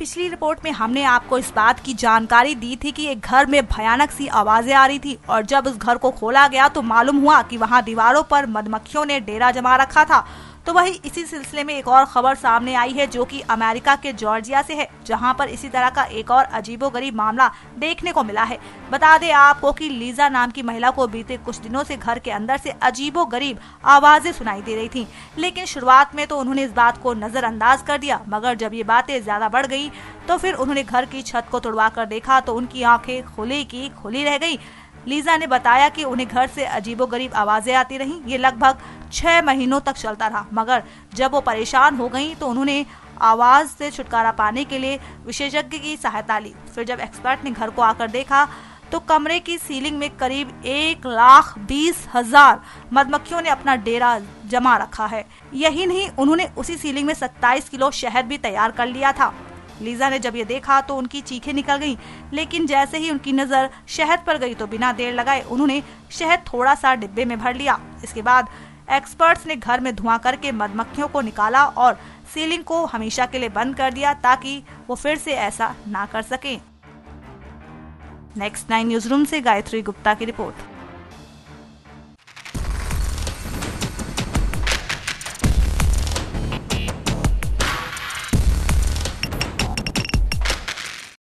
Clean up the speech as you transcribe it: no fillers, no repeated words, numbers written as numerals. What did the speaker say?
पिछली रिपोर्ट में हमने आपको इस बात की जानकारी दी थी कि एक घर में भयानक सी आवाजें आ रही थी और जब उस घर को खोला गया तो मालूम हुआ कि वहां दीवारों पर मधुमक्खियों ने डेरा जमा रखा था। तो वही इसी सिलसिले में एक और खबर सामने आई है जो कि अमेरिका के जॉर्जिया से है, जहां पर इसी तरह का एक और अजीबोगरीब मामला देखने को मिला है। बता दें आपको कि लीजा नाम की महिला को बीते कुछ दिनों से घर के अंदर से अजीबोगरीब आवाजें सुनाई दे रही थीं, लेकिन शुरुआत में तो उन्होंने इस बात को नजरअंदाज कर दिया, मगर जब ये बातें ज्यादा बढ़ गई तो फिर उन्होंने घर की छत को तोड़वा कर देखा तो उनकी आंखें खुली की खुली रह गई। लीजा ने बताया कि उन्हें घर से अजीबोगरीब आवाजें आती रहीं। ये लगभग 6 महीनों तक चलता रहा, मगर जब वो परेशान हो गईं तो उन्होंने आवाज से छुटकारा पाने के लिए विशेषज्ञ की सहायता ली। फिर जब एक्सपर्ट ने घर को आकर देखा तो कमरे की सीलिंग में करीब 1,20,000 मधुमक्खियों ने अपना डेरा जमा रखा है। यही नहीं, उन्होंने उसी सीलिंग में 27 किलो शहद भी तैयार कर लिया था। लीजा ने जब ये देखा तो उनकी चीखें निकल गईं, लेकिन जैसे ही उनकी नजर शहद पर गई तो बिना देर लगाए उन्होंने शहद थोड़ा सा डिब्बे में भर लिया। इसके बाद एक्सपर्ट्स ने घर में धुआं करके मधुमक्खियों को निकाला और सीलिंग को हमेशा के लिए बंद कर दिया ताकि वो फिर से ऐसा ना कर सकें। नेक्स्ट 9 न्यूज रूम से गायत्री गुप्ता की रिपोर्ट।